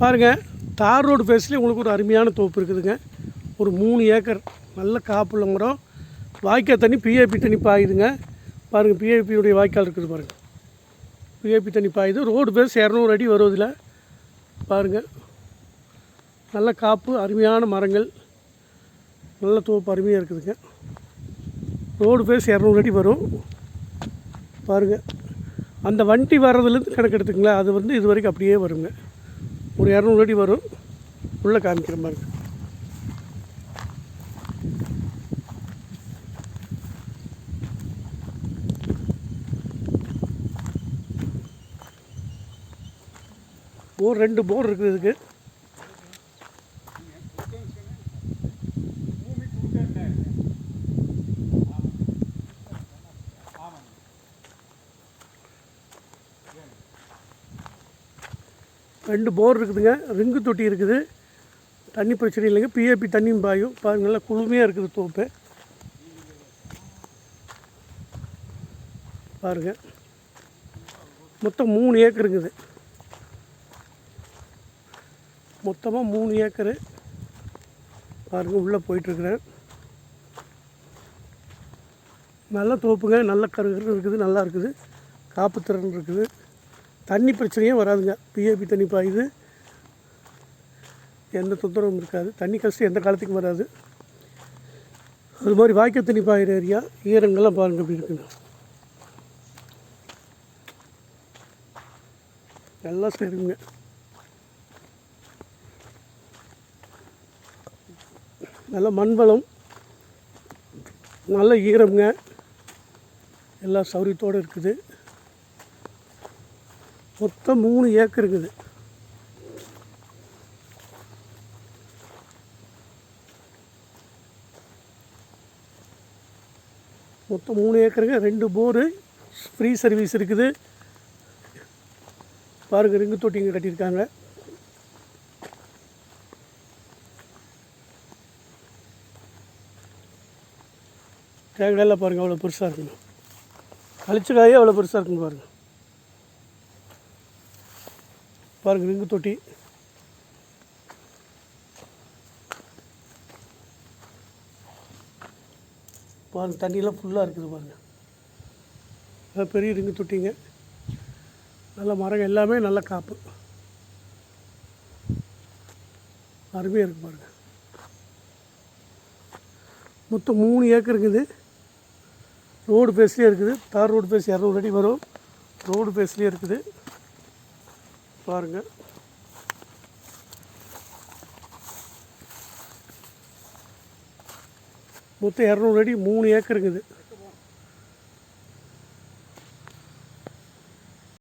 பாருங்கள், தார் ரோடு ஃபேஸ்லேயே உங்களுக்கு ஒரு அருமையான தோப்பு இருக்குதுங்க. ஒரு 3 ஏக்கர் நல்ல காப்புள்ள மரம். வாய்க்கால் தண்ணி பிஏபி தண்ணி பாயுதுங்க. பாருங்கள், பிஏபியுடைய வாய்க்கால் இருக்குது பாருங்கள். பிஏபி தண்ணி பாயுது. ரோடு ஃபேஸ் 200 அடி வரும். இதில் பாருங்கள், நல்ல காப்பு, அருமையான மரங்கள், நல்ல தோப்பு அருமையாக இருக்குதுங்க. ரோடு ஃபேஸ் 200 அடி வரும். பாருங்கள், அந்த வண்டி வர்றதுலேருந்து கணக்கு எடுத்துங்களேன். அது வந்து இது வரைக்கும் அப்படியே வருங்க. ஒரு 200 அடி வரும். உள்ளே காமிக்கிற மாதிரி. போர் 2 போர் இருக்குது இதுக்கு. ரெண்டு போர் இருக்குதுங்க. ரிங்கு தொட்டி இருக்குது. தண்ணி பிரச்சனை இல்லைங்க. பிஏபி தண்ணியும் பாயும். பாருங்கள், நல்லா குளுமையாக இருக்குது தோப்பு. பாருங்கள், மொத்தம் 3 ஏக்கர் இருக்குது. மொத்தமாக 3 ஏக்கரு. பாருங்கள், உள்ளே போயிட்டுருக்குறேன். நல்ல தோப்புங்க. நல்ல கருகரு இருக்குது. நல்லா இருக்குது. காப்புத்திறன் இருக்குது. தண்ணி பிரச்சனையே வராதுங்க. பிஏபி தண்ணி பாயுது. எந்த தொந்தரவும் இருக்காது. தண்ணி கஷ்டம் எந்த காலத்துக்கும் வராது. அது மாதிரி வாய்க்கால் தண்ணி பாயிற ஏரியா. ஈரங்கள்லாம் பாருங்கள் அப்படி இருக்குங்க. எல்லாம் சரிங்க. நல்ல மண்வளம், நல்ல ஈரம்ங்க. எல்லா சௌரியத்தோடு இருக்குது. மொத்தம் 3 ஏக்கர் இருக்குது. மொத்தம் 3 ஏக்கருங்க. 2 போரு. ஃப்ரீ சர்வீஸ் இருக்குது. பாருங்கள், ரிங்கு தொட்டி இங்கே கட்டியிருக்காங்க. தேங்காயெல்லாம் பாருங்கள், அவ்வளோ பெருசாக இருக்குங்க. கழிச்சக்காயே அவ்வளோ பெருசாக இருக்குன்னு பாருங்கள். பாருங்கள், ரிங்கு தொட்டி. பாருங்கள், தண்ணியெல்லாம் ஃபுல்லாக இருக்குது பாருங்கள். நல்லா பெரிய ரிங்கு தொட்டிங்க. நல்ல மரங்கள் எல்லாமே நல்ல காப்பு. அருமையாக இருக்குது பாருங்கள். மொத்தம் 3 ஏக்கர் இருக்குது. ரோடு ஃபேஸ்லேயே இருக்குது. தார் ரோடு ஃபேஸ் 200 அடி வரும். ரோடு ஃபேஸ்லேயே இருக்குது. பாருங்கள், மொத்தம் 200 அடி 3 ஏக்கர் இருக்குது.